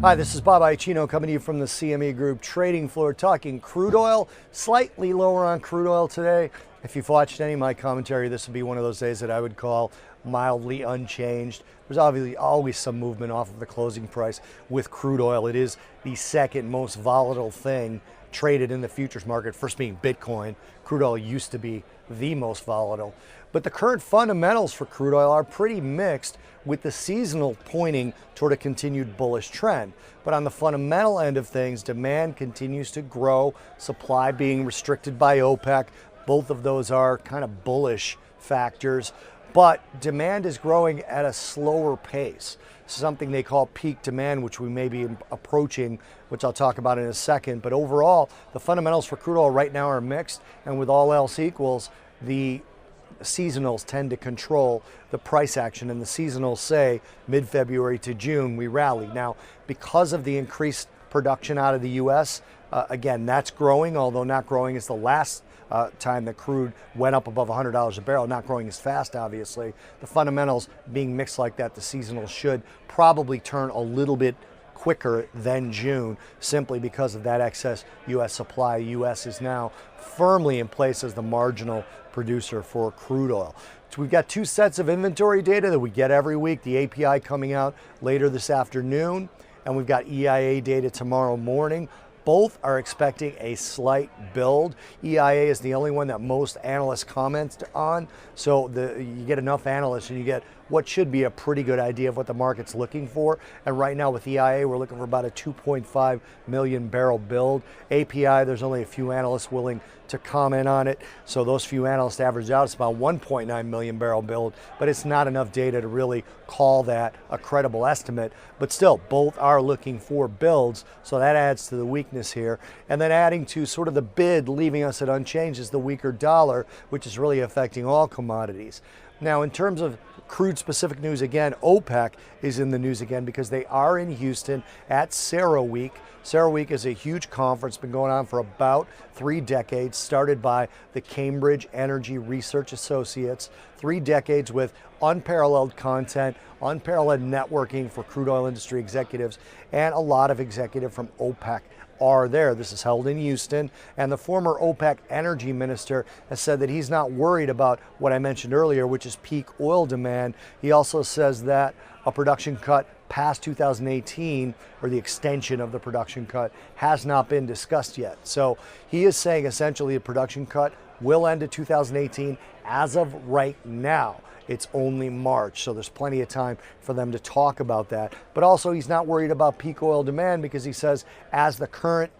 Hi, this is Bob Iaccino coming to you from the CME Group trading floor talking crude oil. Slightly lower on crude oil today. If you've watched any of my commentary, this would be one of those days that I would call mildly unchanged. There's obviously always some movement off of the closing price with crude oil. It is the second most volatile thing traded in the futures market, first being Bitcoin. Crude oil used to be the most volatile. But the current fundamentals for crude oil are pretty mixed, with the seasonal pointing toward a continued bullish trend. But on the fundamental end of things, demand continues to grow, supply being restricted by OPEC. Both of those are kind of bullish factors. But demand is growing at a slower pace, something they call peak demand, which we may be approaching, which I'll talk about in a second. But overall, the fundamentals for crude oil right now are mixed, and with all else equals, the seasonals tend to control the price action, and the seasonals say mid-February to June we rally. Now, because of the increased production out of the U.S., again, that's growing, although not growing as the last time that crude went up above $100 a barrel, not growing as fast, obviously. The fundamentals being mixed like that, the seasonals should probably turn a little bit quicker than June, simply because of that excess U.S. supply. U.S. is now firmly in place as the marginal producer for crude oil. So we've got two sets of inventory data that we get every week, the API coming out later this afternoon, and we've got EIA data tomorrow morning. Both are expecting a slight build. EIA is the only one that most analysts comment on. So you get enough analysts and you get what should be a pretty good idea of what the market's looking for. And right now with EIA, we're looking for about a 2.5 million barrel build. API, there's only a few analysts willing to comment on it. So those few analysts average out, it's about 1.9 million barrel build, but it's not enough data to really call that a credible estimate. But still, both are looking for builds, so that adds to the weakness here. And then adding to sort of the bid, leaving us at unchanged, is the weaker dollar, which is really affecting all commodities. Now, in terms of crude-specific news, again, OPEC is in the news again because they are in Houston at CERAWeek. CERAWeek is a huge conference, been going on for about 3 decades, started by the Cambridge Energy Research Associates. 3 decades with unparalleled content, unparalleled networking for crude oil industry executives, and a lot of executive from OPEC are there. This is held in Houston, and the former OPEC energy minister has said that he's not worried about what I mentioned earlier, which is peak oil demand. He also says that a production cut past 2018, or the extension of the production cut, has not been discussed yet. So he is saying essentially the production cut will end in 2018. As of right now, it's only March, so there's plenty of time for them to talk about that. But also, he's not worried about peak oil demand because he says as the current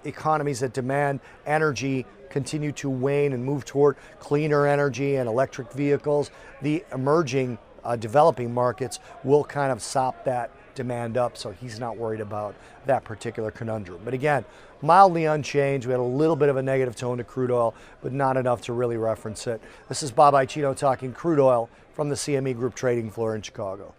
economies that demand energy continue to wane and move toward cleaner energy and electric vehicles, the emerging developing markets will kind of sop that demand up, so he's not worried about that particular conundrum. But again, mildly unchanged. We had a little bit of a negative tone to crude oil, but not enough to really reference it. This is Bob Iaccino talking crude oil from the CME Group trading floor in Chicago.